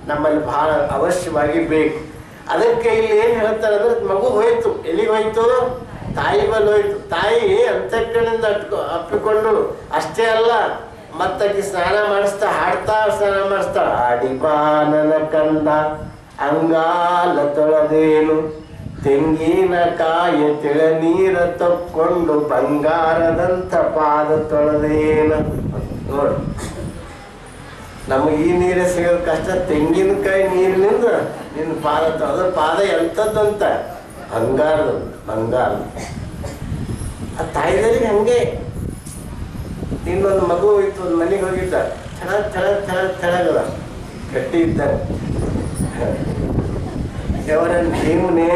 ನಮ್ಮಲ್ಲಿ ಬಹಳ ಅವಶ್ಯವಾಗಿ ಬೇಕು. ಅದಕ್ಕೆ ಇಲ್ಲಿ ಏನ್ ಹೇಳ್ತಾರೆ ಅಂದ್ರೆ ಮಗು ಹೋಯ್ತು, ಎಲ್ಲಿಗೆ ಹೋಯ್ತು? ತಾಯಿ ಬಲ್ ಹೋಯ್ತು. ತಾಯಿ ಅಂತಃಕರಣದಿಂದ ಅಪ್ಪಿಕೊಂಡು ಅಷ್ಟೇ ಅಲ್ಲ, ಮತ್ತಾಕಿ ಸ್ನಾನ ಮಾಡಿಸ್ತಾ ಹಾಡ್ತಾ ಸ್ನಾನ ಮಾಡಿಸ್ತಾ ಆಡಿಬಾ ನನ್ನ ಕಂದ ಅಂಗಾಲ ತೊಳೆದೇನು ತೆಂಗಿನಕಾಯಿ ತಿಳನೀರ ತಕ್ಕೊಂಡು ಬಂಗಾರದಂಥ ಪಾದ ತೊಳೆದೇನು. ನೋಡು, ನಮಗೆ ಈ ನೀರೇ ಸಿಗೋದು ಕಷ್ಟ. ತೆಂಗಿನಕಾಯಿ ನೀರಿನಿಂದ ನಿನ್ನ ಪಾದ ತೊಳೆದ ಪಾದ ಎಂಥದ್ದಂತ ಬಂಗಾರದ ಬಂಗಾರ. ಆ ತಾಯಿದರಿಗೆ ಹಂಗೆ. ಇನ್ನೊಂದು ಮಗು ಹೋಯ್ತು, ಒಂದು ಮನೆಗೆ ಹೋಗಿದ್ದ, ತೆಳಗದ ಗಟ್ಟಿ ಇದ್ದ. ఎవరని భీమునే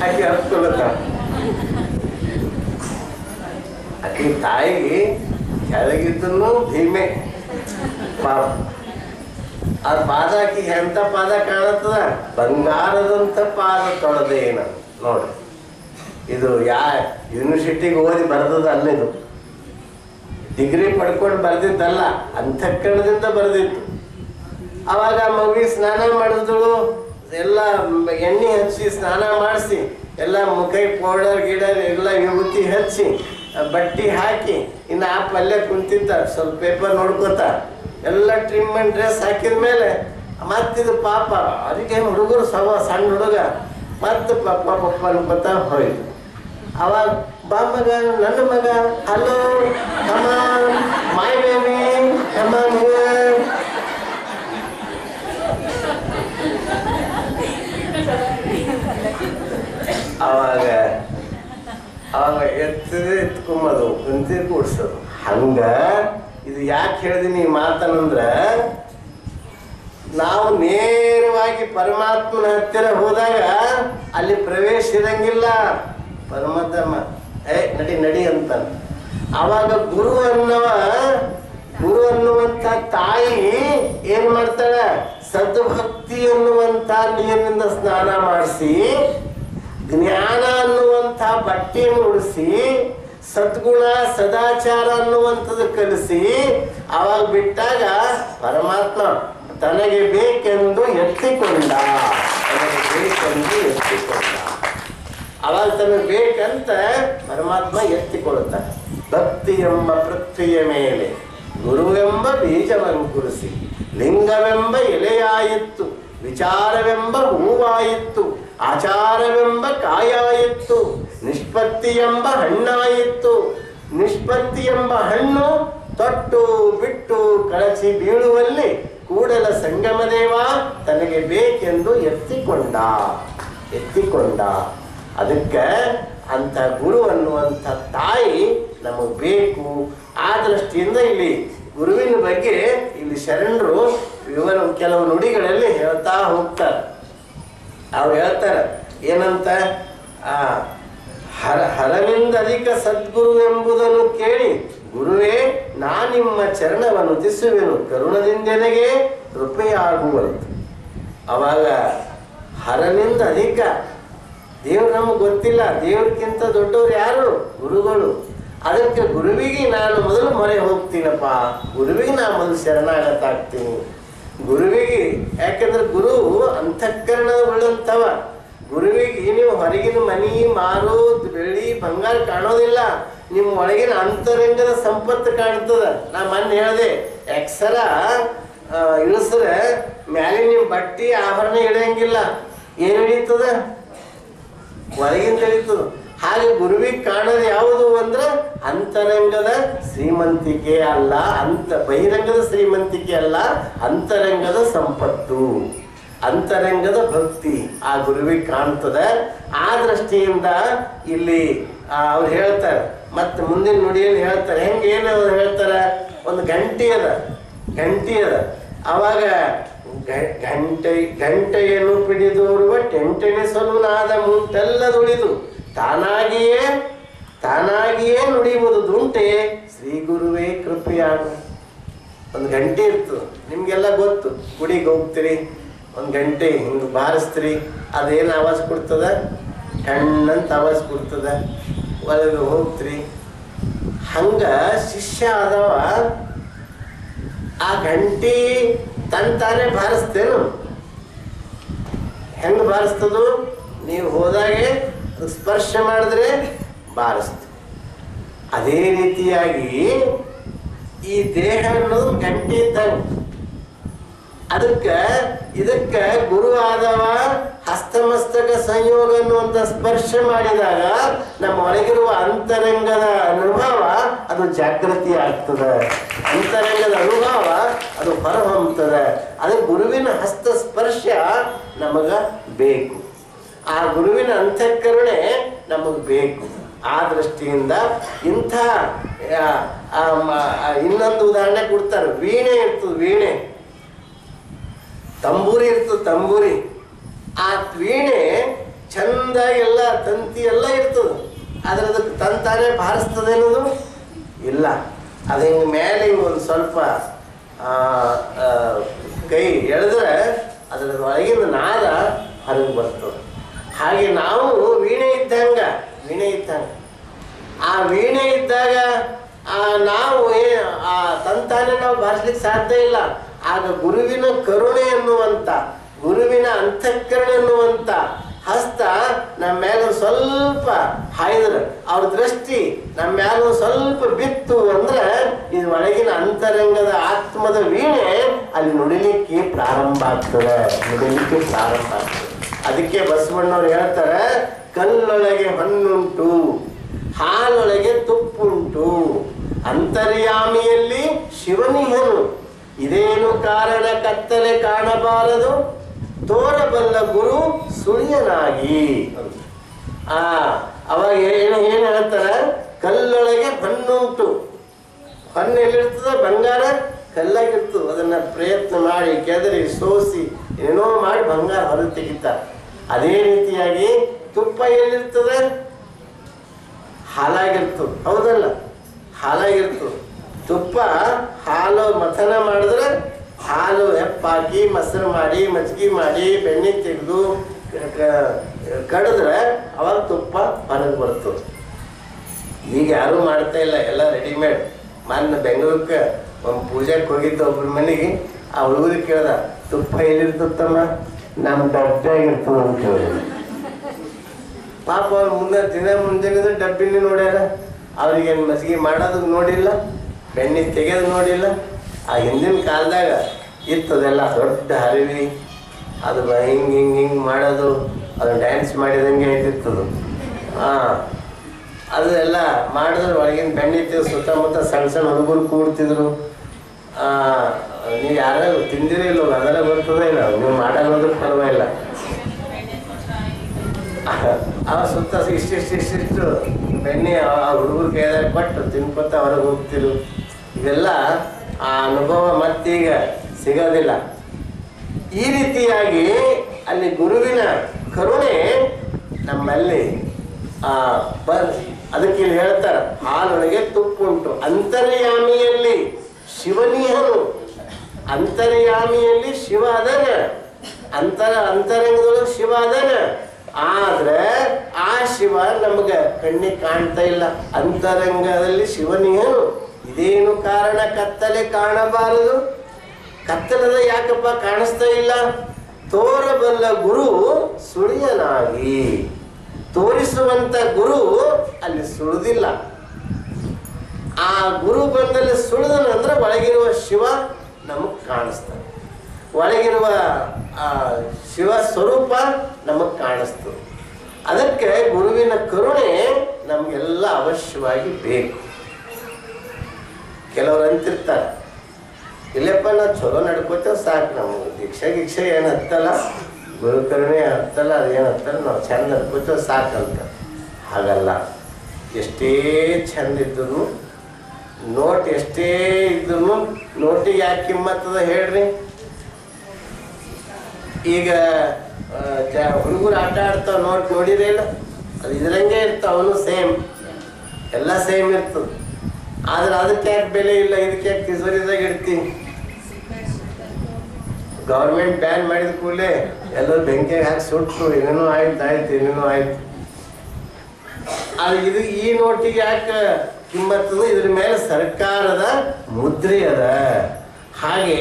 ಹಾಗೆ ಹತ್ಕೊಳತ್ತ. ಅಕ್ಕಿ ತಾಯಿಗೆ ಕೆಳಗಿದ್ದನು ಭೀಮೆ ಪಾಪ. ಆ ಪಾದ ಆಕಿ ಎಂತ ಪಾದ ಕಾಣತ್ತದ? ಬಂಗಾರದಂತ ಪಾದ ತೊಳೆದೇನ. ನೋಡ್ರಿ, ಇದು ಯೂನಿವರ್ಸಿಟಿಗೆ ಓದಿ ಬರೆದದ ಅಲ್ಲಿದು, ಡಿಗ್ರಿ ಪಡ್ಕೊಂಡು ಬರೆದಿದ್ದಲ್ಲ, ಅಂತಃಕರಣದಿಂದ ಬರೆದಿತ್ತು. ಅವಾಗ ಮಗುವಿಗೆ ಸ್ನಾನ ಮಾಡಿದಳು, ಎಲ್ಲ ಎಣ್ಣೆ ಹಚ್ಚಿ ಸ್ನಾನ ಮಾಡಿಸಿ, ಎಲ್ಲ ಮುಖೈ ಪೌಡರ್ ಗಿಡರ್ ಎಲ್ಲ ವಿಭೂತಿ ಹಚ್ಚಿ ಬಟ್ಟೆ ಹಾಕಿ, ಇನ್ನು ಆ ಪಲ್ಯ ಕುಂತಿದ್ದ ಸ್ವಲ್ಪ ಪೇಪರ್ ನೋಡ್ಕೋತ ಎಲ್ಲ ಟ್ರಿಮ್ಮೆಂಟ್ ಡ್ರೆಸ್ ಹಾಕಿದ ಮೇಲೆ ಮತ್ತಿದು ಪಾಪ ಅದಕ್ಕೆ ಹುಡುಗರು ಸಣ್ಣ ಹುಡುಗ ಮತ್ತೆ ಪಪ್ಪ ಅನ್ಕೋತ ಹೋಯ್ತು. ಅವಾಗ ಬಾ ಮಗ, ನನ್ನ ಮಗ, ಹಲೋ ಮೈ ಬೇಬಿ ಅವಾಗ ಎತ್ಕೊಂಬದು ಕುಂತಿ ಕೂಡ್ಸೋದು. ಹಂಗ ಇದು ಯಾಕೆ ಹೇಳಿದೀನಿ ಈ ಮಾತನಂದ್ರ, ನಾವು ನೇರವಾಗಿ ಪರಮಾತ್ಮನ ಹತ್ತಿರ ಹೋದಾಗ ಅಲ್ಲಿ ಪ್ರವೇಶ ಇರಂಗಿಲ್ಲ. ಪರಮಾತ್ಮ ನಡಿ ಅಂತ. ಅವಾಗ ಗುರು ಅನ್ನುವಂತ ತಾಯಿ ಏನ್ ಮಾಡ್ತಾಳ? ಸದ್ಭಕ್ತಿ ಅನ್ನುವಂತ ನೀರಿನಿಂದ ಸ್ನಾನ ಮಾಡಿಸಿ, ಜ್ಞಾನ ಅನ್ನುವಂಥ ಬಟ್ಟೆಯನ್ನು ಉಡಿಸಿ, ಸದ್ಗುಣ ಸದಾಚಾರ ಅನ್ನುವಂಥದ್ದು ಕಲಿಸಿ, ಅವಾಗ ಬಿಟ್ಟಾಗ ಪರಮಾತ್ಮ ತನಗೆ ಬೇಕೆಂದು ಎತ್ತಿಕೊಂಡ. ಅವಾಗ ತನಗೆ ಬೇಕಂತ ಪರಮಾತ್ಮ ಎತ್ತಿಕೊಳ್ಳುತ್ತಾನೆ. ಭಕ್ತಿ ಎಂಬ ಪೃಥ್ವಿಯ ಮೇಲೆ ಗುರುವೆಂಬ ಬೀಜವಂಕುರಿಸಿ, ಲಿಂಗವೆಂಬ ಎಲೆಯಾಯಿತ್ತು, ವಿಚಾರವೆಂಬ ಹೂವಾಯಿತ್ತು, ಆಚಾರವೆಂಬ ಕಾಯಾಯಿತ್ತು, ನಿಷ್ಪತ್ತಿ ಎಂಬ ಹಣ್ಣಾಯಿತ್ತು. ನಿಷ್ಪತ್ತಿ ಎಂಬ ಹಣ್ಣು ತೊಟ್ಟು ಬಿಟ್ಟು ಕಳಚಿ ಬೀಳುವಲ್ಲಿ ಕೂಡಲ ಸಂಗಮದೇವ ತನಗೆ ಬೇಕೆಂದು ಎತ್ತಿಕೊಂಡ. ಅದಕ್ಕೆ ಅಂತ ಗುರು ಅನ್ನುವಂಥ ತಾಯಿ ನಮಗೆ ಬೇಕು. ಆ ದೃಷ್ಟಿಯಿಂದ ಇಲ್ಲಿ ಗುರುವಿನ ಬಗ್ಗೆ ಇಲ್ಲಿ ಶರಣರು ಕೆಲವು ನುಡಿಗಳಲ್ಲಿ ಹೇಳ್ತಾ ಹೋಗ್ತಾರೆ. ಅವ್ರು ಹೇಳ್ತಾರೆ ಏನಂತ? ಹರವಿಂದ ಅಧಿಕ ಸದ್ಗುರು ಎಂಬುದನ್ನು ಕೇಳಿ ಗುರುವೇ ನಾ ನಿಮ್ಮ ಚರಣವನ್ನು ತಿಸುವೆನು, ಕರುಣದಿಂದೆನಗೆ ಕೃಪೆಯಾಗುವಂತು. ಅವಾಗ ಹರನಿಂದ ಅಧಿಕ ದೇವ್ರು ನಮಗೆ ಗೊತ್ತಿಲ್ಲ. ದೇವ್ರಿಗಿಂತ ದೊಡ್ಡವ್ರು ಯಾರು? ಗುರುಗಳು. ಅದಕ್ಕೆ ಗುರುವಿಗೆ ನಾನು ಮೊದಲು ಮೊರೆ ಹೋಗ್ತೀನಪ್ಪ, ಗುರುವಿಗೆ ನಾನು ಮೊದಲು ಶರಣಾಗತಾಗ್ತೀನಿ. ಗುರುವಿಗೆ, ಯಾಕೆಂದ್ರೆ ಗುರು ಅಂತಃಕರಣ ಉಳ್ಳಂತವ. ಗುರುವಿಗೆ ನೀವು ಹೊರಗಿನ ಮನಿ ಮಾರು ಬೆಳ್ಳಿ ಬಂಗಾರ ಕಾಣೋದಿಲ್ಲ, ನಿಮ್ಮ ಒಳಗಿನ ಅಂತರಂಗದ ಸಂಪತ್ತು ಕಾಣ್ತದ. ನಾ ಮೊನ್ನೆ ಹೇಳಿದೆ, ಎಕ್ಸರ ಇಳಿಸ್ರೆ ಮ್ಯಾಲೆ ನಿಮ್ಮ ಬಟ್ಟಿ ಆಭರಣ ಇಳಿಯಂಗಿಲ್ಲ, ಏನು ಹಿಡಿತದ? ಒಳಗಿಂದ ಹಿಡಿತದ. ಹಾಗೆ ಗುರುವಿಗೆ ಕಾಣೋದು ಯಾವುದು ಅಂದ್ರೆ ಅಂತರಂಗದ ಶ್ರೀಮಂತಿಕೆ ಅಲ್ಲ, ಬಹಿರಂಗದ ಶ್ರೀಮಂತಿಕೆ ಅಲ್ಲ, ಅಂತರಂಗದ ಸಂಪತ್ತು, ಅಂತರಂಗದ ಭಕ್ತಿ ಆ ಗುರುವಿಗೆ ಕಾಣ್ತದೆ. ಆ ದೃಷ್ಟಿಯಿಂದ ಇಲ್ಲಿ ಅವ್ರು ಹೇಳ್ತಾರೆ. ಮತ್ತೆ ಮುಂದಿನ ನುಡಿಯಲ್ಲಿ ಹೇಳ್ತಾರೆ. ಹೆಂಗೇನು ಹೇಳ್ತಾರೆ? ಒಂದು ಗಂಟೆ ಅದ. ಅವಾಗ ಗಂಟೆಯನ್ನು ಪಿಡಿದೋರುವ ಟೆಂಟೆಣಿಸಲು ನಾದ ಮುಂಟೆಲ್ಲ ದುಡಿದು ತಾನಾಗಿಯೇ ನುಡಿಯುವುದು ದುಂಟೆ ಶ್ರೀ ಗುರುವೇ ಕೃಪೆಯಾಗ. ಒಂದು ಗಂಟೆ ಇರ್ತದೆ, ನಿಮ್ಗೆಲ್ಲ ಗೊತ್ತು. ಗುಡಿಗೆ ಹೋಗ್ತೀರಿ, ಒಂದು ಗಂಟೆ ಹಿಂಗೆ ಬಾರಿಸ್ತೀರಿ, ಅದೇನು ಆವಾಜ್ ಕೊಡ್ತದ? ಕಣ್ಣಂತ ಆವಾಜ್ ಕೊಡ್ತದ. ಒಳಗೆ ಹೋಗ್ತೀರಿ, ಹಂಗ ಶಿಷ್ಯ ಆದವ ಆ ಗಂಟಿ ತಂತಾನೆ ಬಾರಿಸ್ತೇನು? ಹೆಂಗೆ ಬಾರಿಸ್ತದು? ನೀವು ಹೋದಾಗೆ ಸ್ಪರ್ಶ ಮಾಡಿದ್ರೆ ಬಾರಿಸ್ತು. ಅದೇ ರೀತಿಯಾಗಿ ಈ ದೇಹ ಅನ್ನೋದು ಗಂಟಿ ಇದ್ದಂಗೆ. ಇದಕ್ಕೆ ಗುರು ಆದವ ಹಸ್ತಮಸ್ತಕ ಸಂಯೋಗ ಅನ್ನುವಂಥ ಸ್ಪರ್ಶ ಮಾಡಿದಾಗ ನಮ್ಮ ಒಳಗಿರುವ ಅಂತರಂಗದ ಅನುಭವ ಅದು ಜಾಗೃತಿ ಆಗ್ತದೆ. ಅಂತರಂಗದ ಅನುಭವ ಅದು ಹೊರಹೊಮ್ಮುತ್ತದೆ. ಅದಕ್ಕೆ ಗುರುವಿನ ಹಸ್ತ ಸ್ಪರ್ಶ ನಮಗ ಬೇಕು. ಆ ಗುರುವಿನ ಅಂತಃಕರಣೆ ನಮಗೆ ಬೇಕು. ಆ ದೃಷ್ಟಿಯಿಂದ ಇಂಥ ಇನ್ನೊಂದು ಉದಾಹರಣೆ ಕೊಡ್ತಾರೆ. ವೀಣೆ ಇರ್ತದೆ, ವೀಣೆ, ತಂಬೂರಿ ಇರ್ತದೆ, ತಂಬೂರಿ. ಆ ವೀಣೆ ಚಂದಾಗಿ ಎಲ್ಲ ತಂತಿ ಎಲ್ಲ ಇರ್ತದೆ. ಆದ್ರೆ ಅದಕ್ಕೆ ತಂತಾನೆ ಬಾರಿಸ್ತದೆ ಅನ್ನೋದು ಇಲ್ಲ. ಅದು ಹಿಂಗೆ ಮೇಲೆ ಹಿಂಗೆ ಒಂದು ಸ್ವಲ್ಪ ಕೈ ಎಳೆದ್ರೆ ಅದರ ಒಳಗಿನ ನಾದ ಹೊರಗೆ ಬರ್ತದೆ. ಹಾಗೆ ನಾವು ವೀಣೆ ಇದ್ದಂಗೆ ಆ ವೀಣೆ ಇದ್ದಾಗ ನಾವು ಆ ತಂತಾನೆ ನಾವು ಬಾರಿಸ್ಲಿಕ್ಕೆ ಸಾಧ್ಯ ಇಲ್ಲ. ಆಗ ಗುರುವಿನ ಕರುಣೆ ಎನ್ನುವಂಥ, ಗುರುವಿನ ಅಂತಃಕರಣ ಎನ್ನುವಂಥ ಹಸ್ತ ನಮ್ಮ ಮೇಲೆ ಸ್ವಲ್ಪ ಹಾಯ್ದ್ರೆ, ಅವ್ರ ದೃಷ್ಟಿ ನಮ್ಮ ಮೇಲೆ ಸ್ವಲ್ಪ ಬಿತ್ತು ಅಂದ್ರೆ ಇದು ಒಳಗಿನ ಅಂತರಂಗದ ಆತ್ಮದ ವೀಣೆ ಅಲ್ಲಿ ನುಡಿಲಿಕ್ಕೆ ಪ್ರಾರಂಭ ಆಗ್ತದೆ. ಅದಕ್ಕೆ ಬಸವಣ್ಣವ್ರು ಹೇಳ್ತಾರೆ, ಕಲ್ಲೊಳಗೆ ಹಣ್ಣುಂಟು, ಹಾಲೊಳಗೆ ತುಪ್ಪುಂಟು, ಅಂತರ್ಯಾಮಿಯಲ್ಲಿ ಶಿವನಿಹನು, ಇದೇನು ಕಾರಣ ಕತ್ತಲೆ ಕಾಣಬಾರದು, ತೋರಬಲ್ಲ ಗುರು ಸುಳಿಯನಾಗಿ. ಅವಾಗ ಏನು ಹೇಳ್ತಾರೆ? ಕಲ್ಲೊಳಗೆ ಹಣ್ಣುಂಟು. ಹಣ್ಣು ಎಲ್ಲಿರ್ತದೆ? ಬಂಗಾರ ಕಲ್ಲಾಗಿರ್ತದೆ. ಅದನ್ನ ಪ್ರಯತ್ನ ಮಾಡಿ ಕೆದರಿ ಸೋಸಿ ಏನೋ ಮಾಡಿ ಬಂಗಾರ ಹೊರಗೆ ತೆಗಿತಾರೆ. ಅದೇ ರೀತಿಯಾಗಿ ತುಪ್ಪ ಎಲ್ಲಿರ್ತದೆ? ಹಾಲಾಗಿರ್ತದೆ. ಹೌದಲ್ಲ? ಹಾಲಾಗಿರ್ತದೆ. ತುಪ್ಪ ಹಾಲು ಮಥನ ಮಾಡಿದ್ರೆ ಹಾಲು ಹೆಪ್ಪಾಕಿ ಮೊಸರು ಮಾಡಿ ಮಜ್ಜಿಗೆ ಮಾಡಿ ಬೆಣ್ಣೆ ತೆಗೆದು ಕಡಿದ್ರೆ ಅವಾಗ ತುಪ್ಪ ಹೊರಗೆ ಬರ್ತದೆ. ಈಗ ಯಾರು ಮಾಡ್ತಾ ಇಲ್ಲ, ಎಲ್ಲ ರೆಡಿಮೇಡ್. ಮೊನ್ನೆ ಬೆಂಗಳೂರಿಗೆ ಒಂದು ಪೂಜೆಗೆ ಹೋಗಿದ್ದು ಒಬ್ಬರ ಮನೆಗೆ. ಆ ಹುಡುಗರಿಗೆ ಕೇಳ್ದ, ತುಪ್ಪ ಎಲ್ಲಿರ್ತಮ್ಮ? ನಮ್ಮ ಡಬ್ಬಿಯಾಗಿರ್ತದೆ ಅಂತ ಹೇಳಿದ್ರು. ಪಾಪ ಅವ್ರು ಮುಂಜಾನೆ ಡಬ್ಬಿನೇ ನೋಡ್ಯಾರ. ಅವ್ರಿಗೇನು ಮಜ್ಜಿಗೆ ಮಾಡೋದಕ್ಕೆ ನೋಡಿಲ್ಲ, ಬೆಣ್ಣೆ ತೆಗೆದು ನೋಡಿಲ್ಲ. ಆ ಹಿಂದಿನ ಕಾಲದಾಗ ಇರ್ತದೆಲ್ಲ ದೊಡ್ಡ ಹರಿವಿ, ಅದು ಹಿಂಗೆ ಮಾಡೋದು, ಅದು ಡ್ಯಾನ್ಸ್ ಮಾಡಿದಂಗೆ ಇದ್ದಿರ್ತದು. ಅದು ಎಲ್ಲ ಮಾಡಿದ್ರೆ ಒಳಗಿನ ಬೆಣ್ಣೆ ತೆಗೆದು ಸುತ್ತಮುತ್ತ ಸಣ್ಣ ಸಣ್ಣ ಹುಡುಗರು ಕೂಡ್ತಿದ್ರು. ನೀವು ಯಾರು ತಿಂದಿರಿ ಇಲ್ಲ, ಅದೆಲ್ಲ ಬರ್ತದೆ ಇಲ್ಲ, ನೀವು ಮಾಡೋದ್ರ ಪರವಾಗಿಲ್ಲ. ಆ ಸುತ್ತ ಇಷ್ಟಿಷ್ಟು ಬೆಣ್ಣೆ ಆ ಹುಡುಗರು ಕೈದಾಗ ಕೊಟ್ಟು ತಿನ್ಕೊತ ಹೊರಗೆ ಹೋಗ್ತಿರು. ಇದೆಲ್ಲ ಆ ಅನುಭವ ಮತ್ತೀಗ ಸಿಗೋದಿಲ್ಲ. ಈ ರೀತಿಯಾಗಿ ಅಲ್ಲಿ ಗುರುವಿನ ಕರುಣೆ ನಮ್ಮಲ್ಲಿ ಅದಕ್ಕೆ ಇಲ್ಲಿ ಹೇಳ್ತಾರೆ, ಹಾಲೊಳಗೆ ತುಪ್ಪುಂಟು, ಅಂತರ್ಯಾಮಿಯಲ್ಲಿ ಶಿವನಿಹನು. ಅಂತರ್ಯಾಮಿಯಲ್ಲಿ ಶಿವ ಅದನ, ಅಂತರಂಗದೊಳಗೆ ಶಿವ ಅದನ. ಆದ್ರೆ ಆ ಶಿವ ನಮ್ಗೆ ಕಣ್ಣಿಗೆ ಕಾಣ್ತಾ ಇಲ್ಲ. ಅಂತರಂಗದಲ್ಲಿ ಶಿವನಿಹನು, ಇದೇನು ಕಾರಣ ಕತ್ತಲೆ ಕಾಣಬಾರದು? ಕತ್ತಲದ ಯಾಕಪ್ಪ ಕಾಣಿಸ್ತಾ ಇಲ್ಲ? ತೋರಬಲ್ಲ ಗುರು ಸುಳಿಯನಾಗಿ. ತೋರಿಸುವಂತ ಗುರು ಅಲ್ಲಿ ಸುಳಿದಿಲ್ಲ. ಆ ಗುರು ಬಂದಲ್ಲಿ ಸುಳಿದನಂದ್ರೆ ಒಳಗಿರುವ ಶಿವ ನಮಗ್ ಕಾಣಿಸ್ತಾನೆ. ಒಳಗಿರುವ ಶಿವ ಸ್ವರೂಪ ನಮಗ್ ಕಾಣಿಸ್ತದೆ. ಅದಕ್ಕೆ ಗುರುವಿನ ಕರುಣೆ ನಮಗೆಲ್ಲ ಅವಶ್ಯವಾಗಿ ಬೇಕು. ಕೆಲವರು ಅಂತಿರ್ತಾರೆ, ಇಲ್ಲಪ್ಪ ನಾವು ಚಲೋ ನಡ್ಕೋತೇವೆ ಸಾಕು, ನಮ್ಗೆ ದೀಕ್ಷೆ ಏನು ಹತ್ತಲ್ಲ, ಗುರು ಕರುಣೆ ಹತ್ತಲ್ಲ, ಅದೇನು ಹತ್ತಲ್ಲ, ನಾವು ಚಂದ ನಡ್ಕೋತೇವೆ ಸಾಕಂತ. ಹಾಗಲ್ಲ. ಎಷ್ಟೇ ಚಂದ ಇದ್ರು, ನೋಟ್ ಎಷ್ಟೇ ಇದ್ರು, ನೋಟಿಗೆ ಯಾಕೆ ಕಿಮ್ಮತ್ತದ ಹೇಳ್ರಿ? ಈಗ ಹುಡುಗರು ಆಟ ಆಡ್ತಾವ, ನೋಟ್ ನೋಡಿರೇ ಇಲ್ಲ? ಅದು ಇದ್ರಂಗೆ ಇರ್ತಾವ, ಅವನು ಸೇಮ್, ಎಲ್ಲ ಸೇಮ್ ಇರ್ತದೆ. ಆದ್ರೆ ಅದಕ್ಕೆ ಯಾಕೆ ಬೆಲೆ ಇಲ್ಲ, ಇದಕ್ಕೆ ಯಾಕೆ ತಿಜೋರಿದಾಗ ಇಡ್ತೀನಿ? ಗೌರ್ಮೆಂಟ್ ಬ್ಯಾನ್ ಮಾಡಿದ ಕೂಡಲೇ ಎಲ್ಲರೂ ಬೆಂಕಿಯಾಗಿ ಹಾಕಿ ಸುಟ್ಟು, ಏನೇನೋ ಆಯ್ತು, ಏನೇನೋ ಆಯ್ತು. ಅದು ಇದು ಈ ನೋಟಿಗೆ ಯಾಕೆ ಕಿಮ್ಮತ್ತದ, ಇದ್ರ ಮೇಲೆ ಸರ್ಕಾರದ ಮುದ್ರೆ ಅದ. ಹಾಗೆ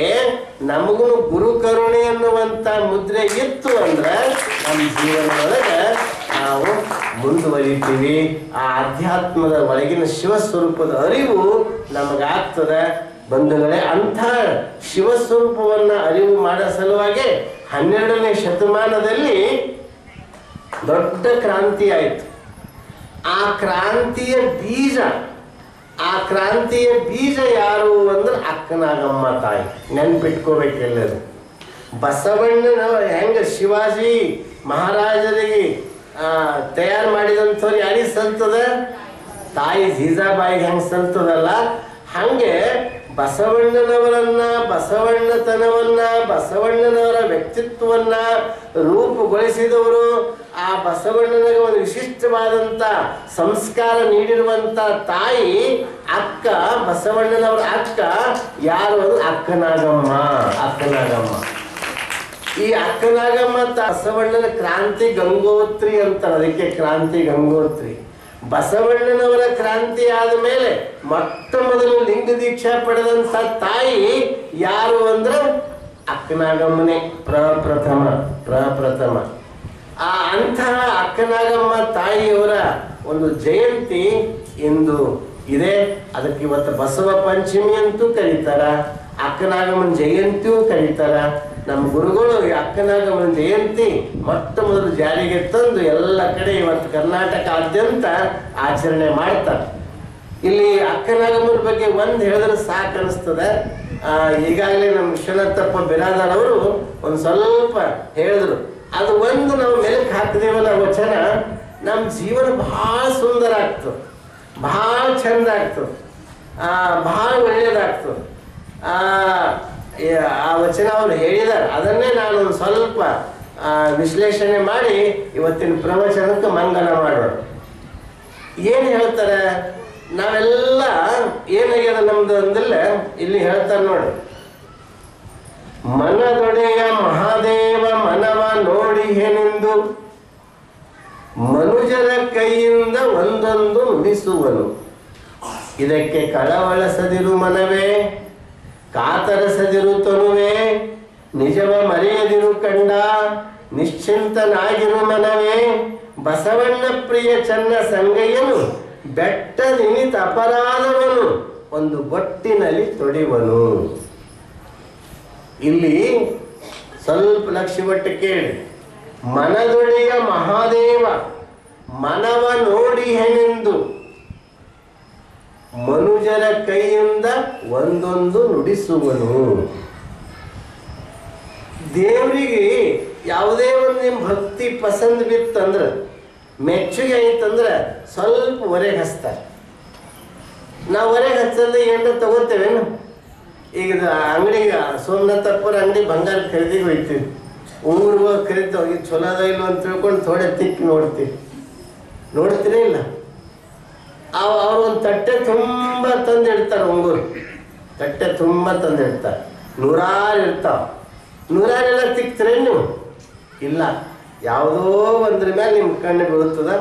ನಮಗೂ ಗುರು ಕರುಣೆ ಅನ್ನುವಂಥ ಮುದ್ರೆ ಇತ್ತು ಅಂದ್ರೆ ನಮ್ಮ ಜೀವನದೊಳಗೆ ನಾವು ಮುಂದುವರಿತೀವಿ. ಆ ಅಧ್ಯಾತ್ಮದ ಒಳಗಿನ ಶಿವಸ್ವರೂಪದ ಅರಿವು ನಮಗಾಗ್ತದೆ. ಬಂಧುಗಳೇ, ಅಂಥ ಶಿವಸ್ವರೂಪವನ್ನು ಅರಿವು ಮಾಡೋ ಸಲುವಾಗಿ 12ನೇ ಶತಮಾನದಲ್ಲಿ ದೊಡ್ಡ ಕ್ರಾಂತಿ ಆಯಿತು. ಆ ಕ್ರಾಂತಿಯ ಬೀಜ ಯಾರು ಅಂದ್ರೆ ಅಕ್ಕನಾಗಮ್ಮ ತಾಯಿ. ನೆನ್ಪಿಟ್ಕೋಬೇಕೆಲ್ಲರು. ಬಸವಣ್ಣನವರು ಹೆಂಗೆ ಶಿವಾಜಿ ಮಹಾರಾಜರಿಗೆ ತಯಾರು ಮಾಡಿದಂಥವ್ರು ಯಾರಿಗೆ ಸಲ್ತದ? ತಾಯಿ ಜೀಜಾಬಾಯಿಗೆ ಹೆಂಗೆ ಸಲ್ತದಲ್ಲ, ಹಂಗೆ ಬಸವಣ್ಣನವರನ್ನ, ಬಸವಣ್ಣತನವನ್ನ, ಬಸವಣ್ಣನವರ ವ್ಯಕ್ತಿತ್ವವನ್ನ ರೂಪುಗೊಳಿಸಿದವರು, ಆ ಬಸವಣ್ಣನಿಗೆ ಒಂದು ವಿಶಿಷ್ಟವಾದಂಥ ಸಂಸ್ಕಾರ ನೀಡಿರುವಂಥ ತಾಯಿ ಅಕ್ಕ, ಬಸವಣ್ಣನವರ ಅಕ್ಕ ಯಾರು ಅಂದ್ರೆ ಅಕ್ಕನಾಗಮ್ಮ. ಈ ಅಕ್ಕನಾಗಮ್ಮ ಬಸವಣ್ಣನ ಕ್ರಾಂತಿ ಗಂಗೋತ್ರಿ ಅಂತಾರೆ. ಅದಕ್ಕೆ ಕ್ರಾಂತಿ ಗಂಗೋತ್ರಿ. ಬಸವಣ್ಣನವರ ಕ್ರಾಂತಿ ಆದ ಮೇಲೆ ಮೊಟ್ಟ ಮೊದಲು ಲಿಂಗ ದೀಕ್ಷಾ ಪಡೆದಂಥ ತಾಯಿ ಯಾರು ಅಂದ್ರೆ ಅಕ್ಕನಾಗಮ್ಮನೇ ಪ್ರಪ್ರಥಮ. ಆ ಅಂತಹ ಅಕ್ಕನಾಗಮ್ಮ ತಾಯಿಯವರ ಒಂದು ಜಯಂತಿ ಇಂದು ಇದೆ. ಅದಕ್ಕೆ ಇವತ್ತು ಬಸವ ಪಂಚಮಿ ಅಂತೂ ಕರೀತಾರ, ಅಕ್ಕನಾಗಮ್ಮನ ಜಯಂತಿಯೂ ಕರೀತಾರ. ನಮ್ಮ ಗುರುಗಳು ಈ ಅಕ್ಕನಾಗಮ್ಮನ ಜಯಂತಿ ಮೊಟ್ಟ ಮೊದಲು ಜಾರಿಗೆ ತಂದು ಎಲ್ಲ ಕಡೆ ಇವತ್ತು ಕರ್ನಾಟಕಾದ್ಯಂತ ಆಚರಣೆ ಮಾಡ್ತಾರೆ. ಇಲ್ಲಿ ಅಕ್ಕನಾಗಮ್ಮನ ಬಗ್ಗೆ ಒಂದು ಹೇಳಿದ್ರೆ ಸಾಕು ಅನಿಸ್ತದೆ. ಈಗಾಗಲೇ ನಮ್ಮ ವಿಶ್ವನಾಥಪ್ಪ ಬಿರಾದಾರ್ ಅವರು ಒಂದು ಸ್ವಲ್ಪ ಹೇಳಿದ್ರು. ಅದು ಒಂದು ನಾವು ಮೆಲುಕು ಹಾಕಿದೇವಲ್ಲ ವಚನ, ನಮ್ಮ ಜೀವನ ಭಾಳ ಸುಂದರ ಆಗ್ತದೆ, ಭಾಳ ಚಂದ ಆಗ್ತದೆ, ಭಾಳ ಒಳ್ಳೆಯದಾಗ್ತದೆ. ಆ ವಚನ ಅವರು ಹೇಳಿದ್ದಾರೆ. ಅದನ್ನೇ ನಾನು ಒಂದು ಸ್ವಲ್ಪ ವಿಶ್ಲೇಷಣೆ ಮಾಡಿ ಇವತ್ತಿನ ಪ್ರವಚನಕ್ಕೆ ಮಂಗನ ಮಾಡೋಣ. ಏನು ಹೇಳ್ತಾರೆ? ನಾವೆಲ್ಲ ಏನಾಗ್ಯದ ನಮ್ದು ಅಂದಿಲ್ಲ, ಇಲ್ಲಿ ಹೇಳ್ತಾರೆ ನೋಡಿ. ಮನದೊಡೆಯ ಮಹಾದೇವ ಮನವ ನೋಡಿ ಏನೆಂದು ಮನುಜರ ಕೈಯಿಂದ ಒಂದೊಂದು ನುಡಿಸುವನು. ಇದಕ್ಕೆ ಕಳವಳಸದಿರು ಮನವೇ, ಕಾತರಸದಿರು ತನುವೆ, ನಿಜವ ಮರೆಯದಿರು ಕಂಡ, ನಿಶ್ಚಿಂತನಾಗಿರು ಮನವೇ. ಬಸವಣ್ಣ ಪ್ರಿಯ ಚನ್ನ ಸಂಗಯ್ಯನು ಬೆಟ್ಟದಿನಿತ ಅಪರಾಧವನು ಒಂದು ಬೊಟ್ಟಿನಲ್ಲಿ ತೊಡಿವನು. ಇಲ್ಲಿ ಸ್ವಲ್ಪ ಲಕ್ಷ್ಯವಿಟ್ಟು ಕೇಳಿ. ಮನದೊಡೆಯ ಮಹಾದೇವ ಮನವ ನೋಡಿ ಹೆನೆಂದು ಮನುಜರ ಕೈಯಿಂದ ಒಂದೊಂದು ನುಡಿಸುವನು. ದೇವರಿಗೆ ಯಾವುದೇ ಒಂದು ನಿಮ್ಮ ಭಕ್ತಿ ಪಸಂದ್ ಬಿತ್ತಂದ್ರೆ, ಮೆಚ್ಚುಗೆ ಐತಂದ್ರೆ ಸ್ವಲ್ಪ ಹೊರಗೆ ಹಚ್ತಾರೆ. ನಾವು ಹೊರಗೆ ಹಚ್ಚಂದ್ರೆ ಏನಾರ ತಗೋತೇವೇನು? ಈಗ ಅಂಗಡಿಗೆ ಸೋಮನಾಥಪ್ಪರ ಅಂಗಡಿ ಬಂಗಾರ ಖರೀದಿಗೆ ಹೋಗ್ತೀವಿ, ಊರಿಗೆ ಖರೀದಿ ಹೋಗಿ ಚಲೋ ಅದ ಇಲ್ಲ ಅಂತ ತಿಳ್ಕೊಂಡು ಥೋಡೆ ತಿಕ್ಕಿ ನೋಡ್ತೀರಿ ಇಲ್ಲ? ಅವ್ರು ಒಂದು ತಟ್ಟೆ ತುಂಬ ತಂದಿಡ್ತಾರೆ, ಉಂಗುರು ತಟ್ಟೆ ತುಂಬ ತಂದಿಡ್ತಾರೆ, 100 ಇರ್ತಾವೆ. 100 ತಿಕ್ತೀರಿ ನೀವು? ಇಲ್ಲ. ಯಾವುದೋ ಒಂದ್ರ ಮೇಲೆ ನಿಮ್ಮ ಕಣ್ಣು ಬೀಳುತ್ತದ,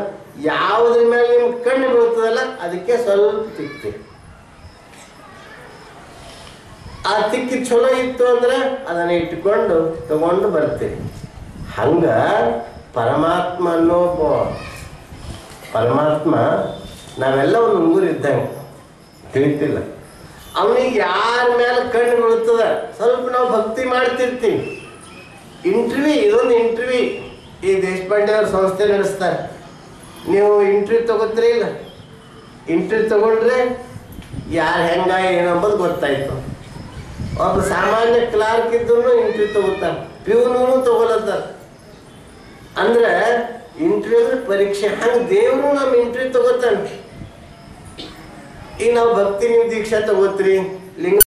ಯಾವುದ್ರ ಮೇಲೆ ನಿಮ್ಮ ಕಣ್ಣು ಬೀಳುತ್ತದಲ್ಲ ಅದಕ್ಕೆ ಸ್ವಲ್ಪ ತಿಕ್ತೀರಿ. ಆ ತಿಕ್ಕಿ ಚಲೋ ಇತ್ತು ಅಂದ್ರೆ ಅದನ್ನು ಇಟ್ಕೊಂಡು ತಗೊಂಡು ಬರ್ತೀವಿ. ಹಂಗ ಪರಮಾತ್ಮ ಅನ್ನೋ ಪರಮಾತ್ಮ ನಾವೆಲ್ಲ ಒಂದು ಉಂಗುರು ಇದ್ದಂಗೆ ತಿಳಿತಿಲ್ಲ. ಅವನಿಗೆ ಯಾರ ಮೇಲೆ ಕಣ್ಣು ಬೀಳುತ್ತದ ಸ್ವಲ್ಪ ನಾವು ಭಕ್ತಿ ಮಾಡ್ತಿರ್ತೀವಿ. ಇದೊಂದು ಇಂಟರ್ವ್ಯೂ ಈ ದೇಶಪಾಂಡೆ ಅವ್ರ ಸಂಸ್ಥೆ ನಡೆಸ್ತಾರೆ. ನೀವು ಇಂಟರ್ವ್ಯೂ ತಗೋತೀರಿ ಇಲ್ಲ? ಇಂಟರ್ವ್ಯೂ ತಗೊಂಡ್ರೆ ಯಾರು ಹೆಂಗ ಏನಂಬುದು ಗೊತ್ತಾಯ್ತು. ಒಬ್ಬ ಸಾಮಾನ್ಯ ಕ್ಲಾರ್ಕ್ ಇದ್ದೂ ಇಂಟರ್ವ್ಯೂ ತಗೋತಾರೆ, ಪ್ಯೂನೂ ತಗೊಳತ್ತಾರ. ಅಂದ್ರೆ ಇಂಟರ್ವ್ಯೂ ಅಂದ್ರೆ ಪರೀಕ್ಷೆ. ಹಂಗೆ ದೇವರು ನಮ್ಮ ಇಂಟರ್ವ್ಯೂ ತಗೋತಾನೆ. ಈಗ ನಾವು ಭಕ್ತಿ ನೀವು ದೀಕ್ಷಾ ತಗೋತೀರಿ, ಲಿಂಗ